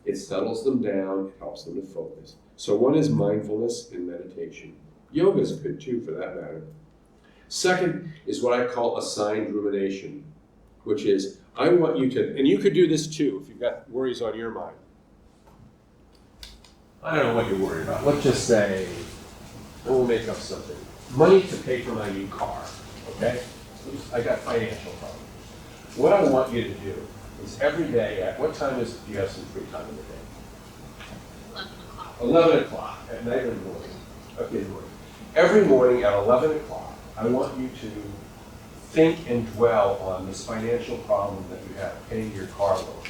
It settles them down, it helps them to focus. So one is mindfulness and meditation. Yoga is good too, for that matter. Second is what I call assigned rumination, which is, I want you to, and you could do this too if you've got worries on your mind. I don't know what you're worried about. Let's just say, and we'll make up something. Money to pay for my new car, okay? I got financial problems. What I want you to do is every day, at what time do you have some free time in the day? 11 o'clock at night or morning? Okay, morning. Every morning at 11 o'clock, I want you to think and dwell on this financial problem that you have, paying your car loan.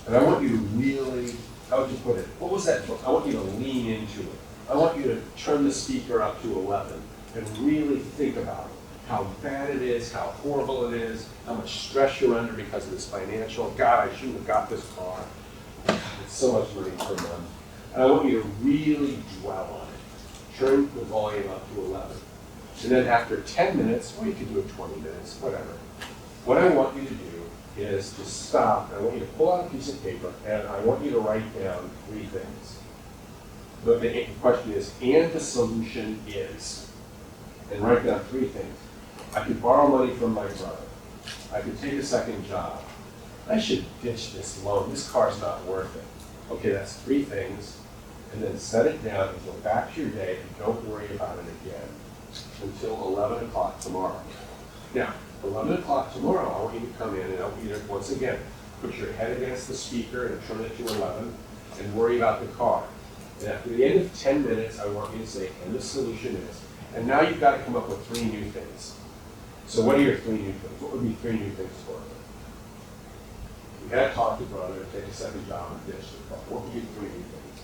And I want you to really, how would you put it? What was that book? I want you to lean into it. I want you to turn the speaker up to 11 and really think about it. How bad it is, how horrible it is, how much stress you're under because of this financial. God, I shouldn't have got this car. It's so much money per month. And I want you to really dwell on it. Turn the volume up to 11. And then after 10 minutes, or you can do it 20 minutes, whatever. What I want you to do is to stop. I want you to pull out a piece of paper, and I want you to write down 3 things. The question is, and the solution is. And write down 3 things. I could borrow money from my brother. I could take a second job. I should ditch this loan. This car's not worth it. Okay, that's 3 things. And then set it down and go back to your day and don't worry about it again until 11 o'clock tomorrow. Now, 11 o'clock tomorrow, I want you to come in and I want you to, once again, put your head against the speaker and turn it to 11 and worry about the car. And after the end of 10 minutes, I want you to say, and the solution is. And now you've got to come up with 3 new things. So what are your 3 new things? What would be 3 new things for you? You had to talk to brother, take a second job, and ditch the car. What would be 3 new things?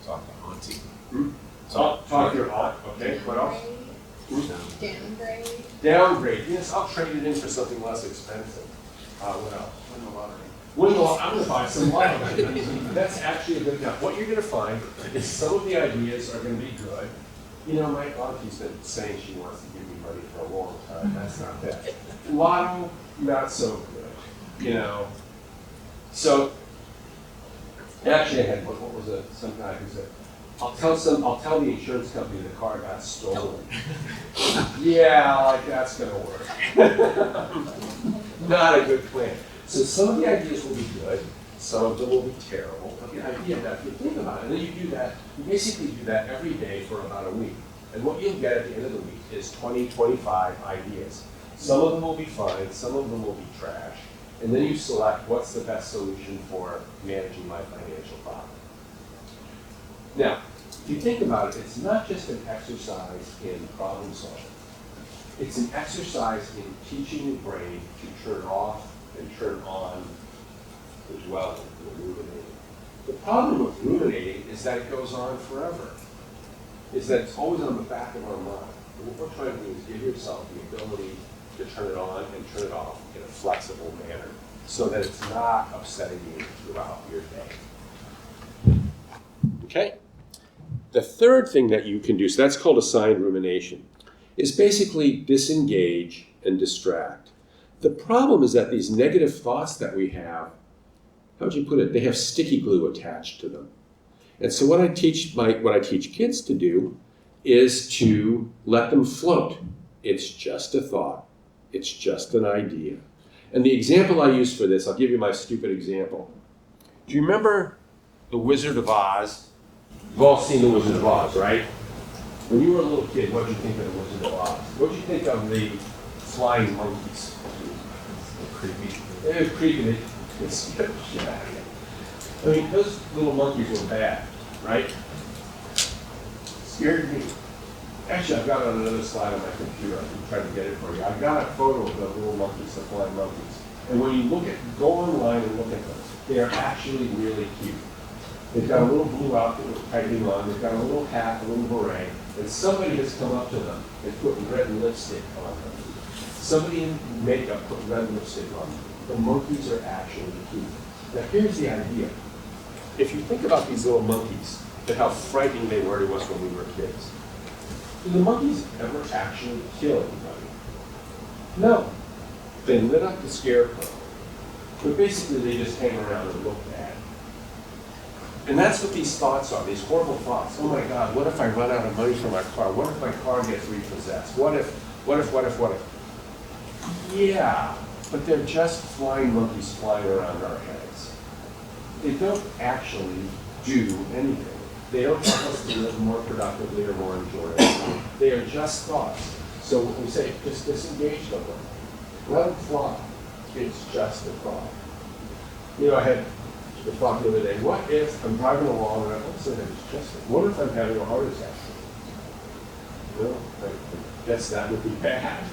Talk to auntie. Talk to your aunt. Okay, what else? Downgrade. Downgrade. Yes, I'll trade it in for something less expensive. What else? Win the lottery. I'm going to buy some lottery. That's actually a good enough. What you're going to find is some of the ideas are going to be good. You know, my auntie's been saying she wants to give me money for a long time. That's not bad. Lotto, not so good. You know. So, actually, I had what was it? Some guy who said, I'll tell the insurance company the car got stolen. Yeah, like that's gonna work. Not a good plan. So some of the ideas will be good, some of them will be terrible. But the idea that you think about it, and then you do that, you basically do that every day for about a week. And what you'll get at the end of the week is 20, 25 ideas. Some of them will be fine, some of them will be trash. And then you select what's the best solution for managing my financial problem. Now, if you think about it, it's not just an exercise in problem solving. It's an exercise in teaching your brain to turn off and turn on the dwelling, the ruminating. The problem with ruminating is that it goes on forever. Is that it's always on the back of our mind. And what we're trying to do is give yourself the ability to turn it on and turn it off in a flexible manner so that it's not upsetting you throughout your day. Okay? The third thing that you can do, so that's called assigned rumination. is basically disengage and distract. The problem is that these negative thoughts that we have, how would you put it? They have sticky glue attached to them. And so what I teach kids to do is to let them float. It's just a thought. It's just an idea. And the example I use for this, I'll give you my stupid example. Do you remember The Wizard of Oz? You've all seen The Wizard of Oz, right? When you were a little kid, what did you think of The Wizard of Oz? What did you think of the flying monkeys? Creepy. They were creepy. They scared the shit out of you. I mean, those little monkeys were bad, right? Scared me. Actually, I've got it on another slide on my computer. I can try to get it for you. I've got a photo of the little monkeys, the flying monkeys. And when you go online and look at them, they are actually really cute. They've got a little blue outfit with piping on. They've got a little hat, a little beret. And somebody has come up to them and put red lipstick on them. Somebody in makeup put red lipstick on them. The monkeys are actually cute. Now here's the idea. If you think about these little monkeys and how frightening they were to us when we were kids, do the monkeys ever actually kill anybody? No. They lit up the scarecrow. But basically they just hang around and look bad. And that's what these thoughts are, these horrible thoughts. Oh my God, what if I run out of money for my car? What if my car gets repossessed? What if? Yeah, but they're just flying monkeys flying around our heads. They don't actually do anything. They don't help us to live more productively or more enjoyably. They are just thoughts. So what we say, just disengage from them. Let them fly. It's just a thought. You know, I had the thought the other day, what if I'm driving along and what if I'm having a heart attack? Well, I guess that would be bad.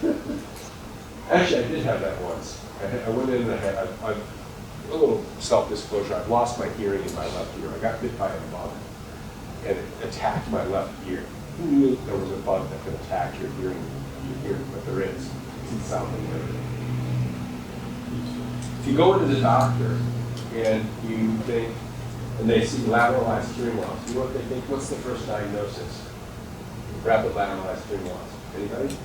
Actually, I did have that once. I went in and I had a little self-disclosure. I've lost my hearing in my left ear. I got bit by a bug, and it attacked my left ear. Who knew there was a bug that could attack your hearing? But there is. It's in South America. If you go into the doctor and you think, and they see lateralized hearing loss, you know what they think? What's the first diagnosis? Rapid lateralized hearing loss. Anybody?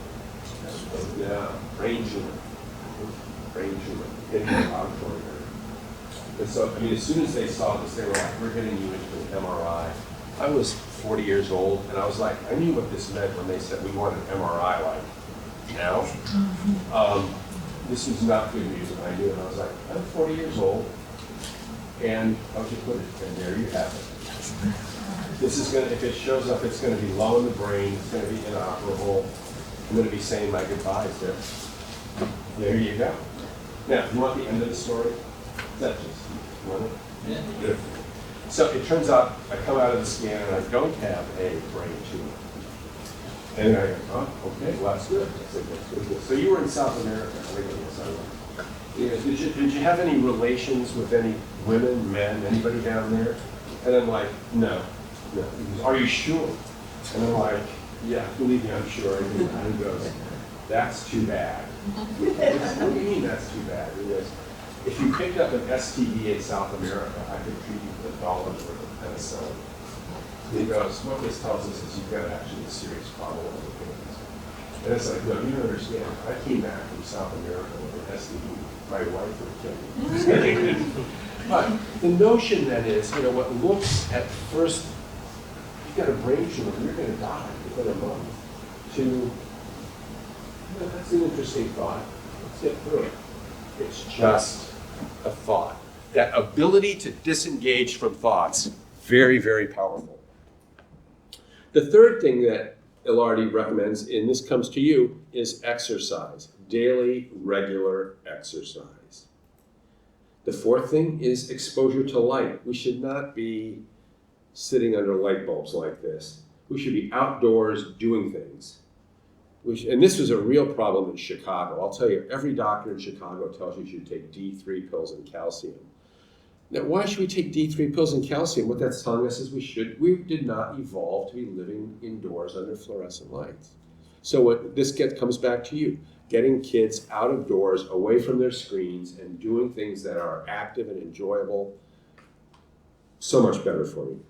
Yeah, brain tumor. Brain tumor. Getting an auditory nerve. And so, I mean, as soon as they saw this, they were like, we're getting you into an MRI. I was 40 years old, and I was like, I knew what this meant when they said we want an MRI like now. This was not good news, and I knew it. I was like, I'm 40 years old, and how would you put it? And there you have it. This is gonna, if it shows up, it's gonna be low in the brain, it's gonna be inoperable. I'm gonna be saying my goodbyes there. There you go. Now, you want the end of the story? Is that just, you want it? Yeah. Good. So it turns out I come out of the scan and I don't have a brain tumor. And I go, oh, okay, well that's good. I said, that's good. So you were in South America. Yeah, did you have any relations with any women, men, anybody down there? And I'm like, no. He goes, are you sure? And I'm like, yeah, believe me, I'm sure. And he goes, that's too bad. What do you mean that's too bad? He goes, if you picked up an STD in South America, I could treat you with $1 worth of penicillin. And he goes, what this tells us is you've got actually a serious problem with the kidneys. And it's like, no, you don't understand. I came back from South America with an STD. My wife would kill me. But the notion then is, you know, what looks at first, you've got a brain tumor, you're going to die within a month, to, you know, that's an interesting thought. Let's get through it. It's just a thought. That ability to disengage from thoughts, very, very powerful. The third thing that Ilardi recommends, and this comes to you, is exercise. Daily, regular exercise. The fourth thing is exposure to light. We should not be sitting under light bulbs like this. We should be outdoors doing things. And this was a real problem in Chicago. I'll tell you, every doctor in Chicago tells you should take D3 pills and calcium. Now, why should we take D3 pills and calcium? What that's telling us is we did not evolve to be living indoors under fluorescent lights. So what this comes back to you, getting kids out of doors, away from their screens, and doing things that are active and enjoyable, so much better for you.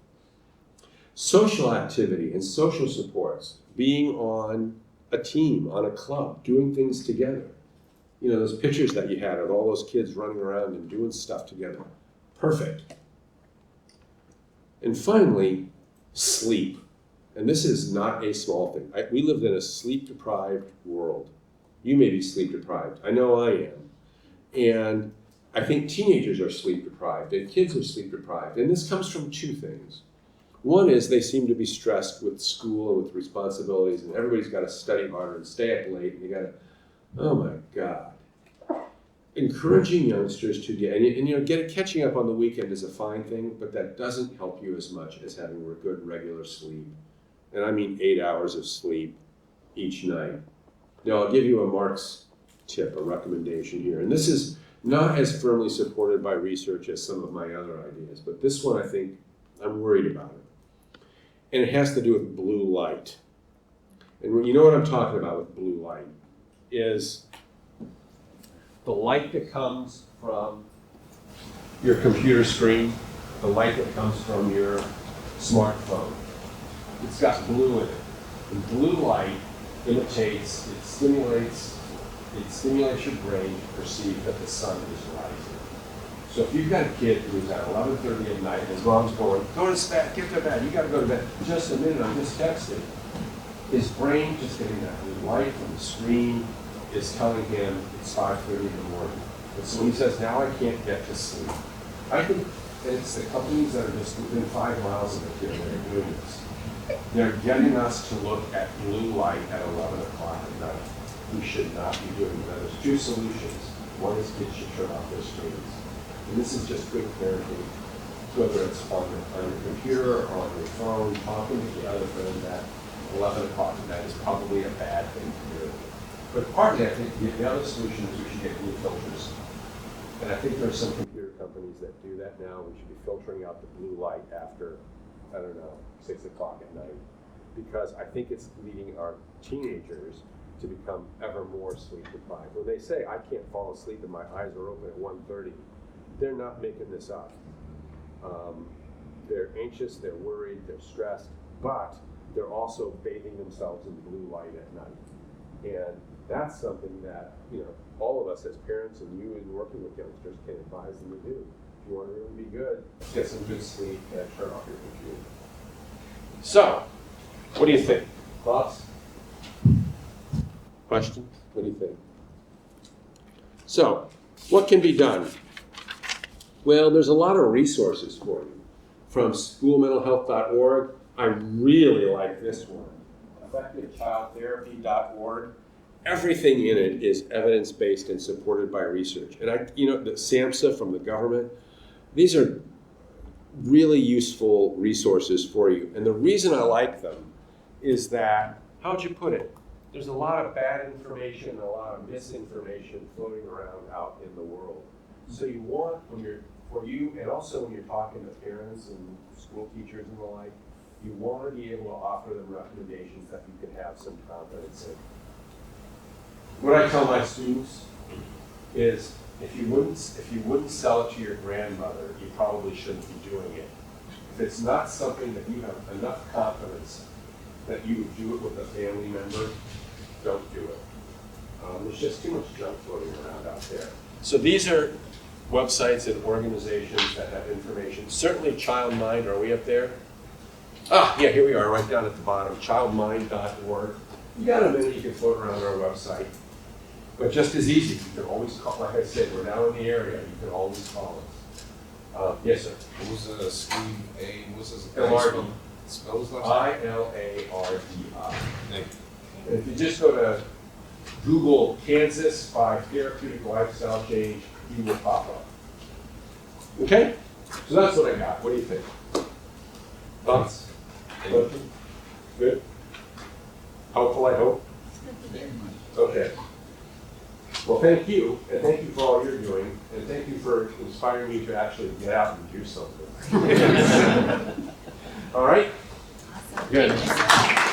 Social activity and social supports, being on a team, on a club, doing things together. You know, those pictures that you had of all those kids running around and doing stuff together. Perfect. And finally, sleep. And this is not a small thing. We live in a sleep-deprived world. You may be sleep-deprived. I know I am. And I think teenagers are sleep-deprived and kids are sleep-deprived. And this comes from two things. One is they seem to be stressed with school and with responsibilities, and everybody's got to study harder and stay up late, and you got to, oh my God. Encouraging youngsters to get, catching up on the weekend is a fine thing, but that doesn't help you as much as having good regular sleep. And I mean 8 hours of sleep each night. Now I'll give you a Mark's tip, a recommendation here, and this is not as firmly supported by research as some of my other ideas, but this one I think I'm worried about it. And it has to do with blue light. And you know what I'm talking about with blue light is the light that comes from your computer screen, the light that comes from your smartphone. It's got blue in it. And blue light imitates, it stimulates your brain to perceive that the sun is rising. So if you've got a kid who's at 11:30 at night and his mom's going, go to bed, get to bed, you gotta go to bed. Just a minute, I'm just texting. His brain just getting that blue light from the screen is telling him it's 5:30 in the morning. And so he says, now I can't get to sleep. I think it's the companies that are just within 5 miles of the kid that are doing this. They're getting us to look at blue light at 11 o'clock at night. We should not be doing that. There's two solutions. One is kids should turn off their screens. And this is just good parenting, whether it's on your computer or on your phone, talking to the other friend at 11 o'clock at night is probably a bad thing to do. But partly, I think the other solution is we should get blue filters. And I think there's some computer companies that do that now. We should be filtering out the blue light after, 6 o'clock at night. Because I think it's leading our teenagers to become ever more sleep deprived. When they say, I can't fall asleep and my eyes are open at 1:30, they're not making this up. They're anxious, they're worried, they're stressed, but they're also bathing themselves in blue light at night. And that's something that, all of us as parents and you in working with youngsters can advise them to do. If you want to really be good, get some good sleep and turn off your computer. So, what do you think? Thoughts? Questions? What do you think? So, what can be done? Well, there's a lot of resources for you. From schoolmentalhealth.org, I really like this one. EffectiveChildTherapy.org. Everything in it is evidence-based and supported by research. And the SAMHSA from the government, these are really useful resources for you. And the reason I like them is that, how'd you put it? There's a lot of bad information and a lot of misinformation floating around out in the world. So you want, for you, and also when you're talking to parents and school teachers and the like, you want to be able to offer them recommendations that you can have some confidence in. What I tell my students is, if you wouldn't sell it to your grandmother, you probably shouldn't be doing it. If it's not something that you have enough confidence that you would do it with a family member, don't do it. There's just too much junk floating around out there. So these are websites and organizations that have information. Certainly ChildMind, are we up there? Ah, yeah, here we are, right down at the bottom, childmind.org. You got a minute, you can float around our website. But just as easy, you can always call, like I said, we're now in the area, you can always call us. Yes, sir. What was the Steve A? What's his L-R-D. Spell his last name? I-L-A-R-D-I. Thank you. And if you just go to Google Kansas by Therapeutic Lifestyle Change, he will pop up. Okay? So that's what I got. What do you think? Thoughts? Questions? Good? Helpful, I hope? Okay. Well, thank you, and thank you for all you're doing, and thank you for inspiring me to actually get out and do something. All right? Awesome. Good. Thank you so much.